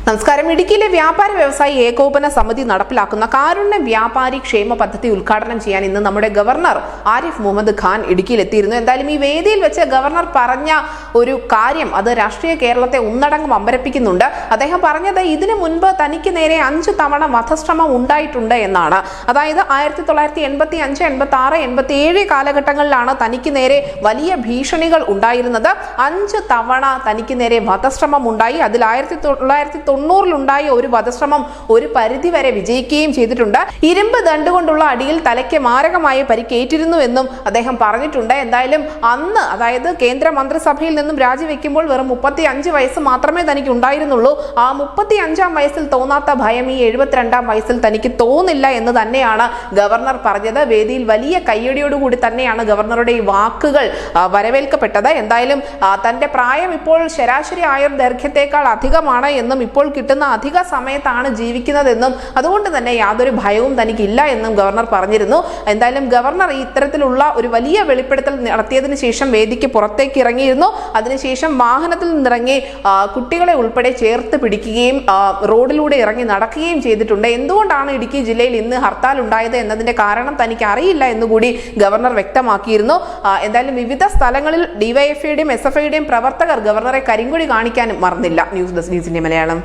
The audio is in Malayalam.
നമസ്കാരം. ഇടുക്കിയിലെ വ്യാപാര വ്യവസായി ഏകോപന സമിതി നടപ്പിലാക്കുന്ന കാരുണ്യ വ്യാപാരി ക്ഷേമ പദ്ധതി ഉദ്ഘാടനം ചെയ്യാൻ ഇന്ന് നമ്മുടെ ഗവർണർ ആരിഫ് മുഹമ്മദ് ഖാൻ ഇടുക്കിയിൽ എത്തിയിരുന്നു. എന്തായാലും ഈ വേദിയിൽ വെച്ച് ഗവർണർ പറഞ്ഞ ഒരു കാര്യം അത് രാഷ്ട്രീയ കേരളത്തെ ഒന്നടങ്കം അമ്പരപ്പിക്കുന്നുണ്ട്. അദ്ദേഹം പറഞ്ഞത് ഇതിനു മുൻപ് തനിക്ക് നേരെ 5 തവണ വധശ്രമം ഉണ്ടായിട്ടുണ്ട് എന്നാണ്. അതായത് 1985, 86, 87 കാലഘട്ടങ്ങളിലാണ് തനിക്ക് നേരെ വലിയ ഭീഷണികൾ ഉണ്ടായിരുന്നത്. 5 തവണ തനിക്ക് നേരെ വധശ്രമം ഉണ്ടായി. അതിൽ 1990-ലുണ്ടായ ഒരു വധശ്രമം ഒരു പരിധിവരെ വിജയിക്കുകയും ചെയ്തിട്ടുണ്ട്. ഇരുമ്പ് ദണ്ടുകൊണ്ടുള്ള അടിയിൽ തലയ്ക്ക് മാരകമായ പരിക്കേറ്റിരുന്നു എന്നും അദ്ദേഹം പറഞ്ഞിട്ടുണ്ട്. എന്തായാലും അന്ന്, അതായത് കേന്ദ്ര മന്ത്രിസഭയിൽ നിന്നും രാജിവെക്കുമ്പോൾ വെറും 35 വയസ്സ് മാത്രമേ തനിക്ക് ഉണ്ടായിരുന്നുള്ളൂ. ആ 35-ാം വയസ്സിൽ തോന്നാത്ത ഭയം ഈ 72-ാം വയസ്സിൽ തനിക്ക് തോന്നില്ല എന്ന് തന്നെയാണ് ഗവർണർ പറഞ്ഞത്. വേദിയിൽ വലിയ കയ്യടിയോടുകൂടി തന്നെയാണ് ഗവർണറുടെ ഈ വാക്കുകൾ വരവേൽക്കപ്പെട്ടത്. എന്തായാലും തന്റെ പ്രായം ഇപ്പോൾ ശരാശരി ആയുർദൈർഘ്യത്തെക്കാൾ അധികമാണ് എന്നും ഇപ്പോൾ കിട്ടുന്ന അധിക സമയത്താണ് ജീവിക്കുന്നതെന്നും അതുകൊണ്ട് തന്നെ യാതൊരു ഭയവും തനിക്കില്ല എന്നും ഗവർണർ പറഞ്ഞിരുന്നു. എന്തായാലും ഗവർണർ ഇത്തരത്തിലുള്ള ഒരു വലിയ വെളിപ്പെടുത്തൽ നടത്തിയതിനു ശേഷം വേദിക്ക് പുറത്തേക്ക് ഇറങ്ങിയിരുന്നു. അതിനുശേഷം വാഹനത്തിൽ നിന്നിറങ്ങി കുട്ടികളെ ഉൾപ്പെടെ ചേർത്ത് പിടിക്കുകയും റോഡിലൂടെ ഇറങ്ങി നടക്കുകയും ചെയ്തിട്ടുണ്ട്. എന്തുകൊണ്ടാണ് ഇടുക്കി ജില്ലയിൽ ഇന്ന് ഹർത്താൽ ഉണ്ടായത് എന്നതിന്റെ കാരണം തനിക്ക് അറിയില്ല എന്നുകൂടി ഗവർണർ വ്യക്തമാക്കിയിരുന്നു. എന്തായാലും വിവിധ സ്ഥലങ്ങളിൽ ഡിവൈഎഫ്ഐയുടെയും SFIയുടെയും പ്രവർത്തകർ ഗവർണറെ കരിങ്കൊടി കാണിക്കാനും മറന്നില്ല. ന്യൂസ് ഡെസ്ക് ന്യൂസിന്റെ മലയാളം.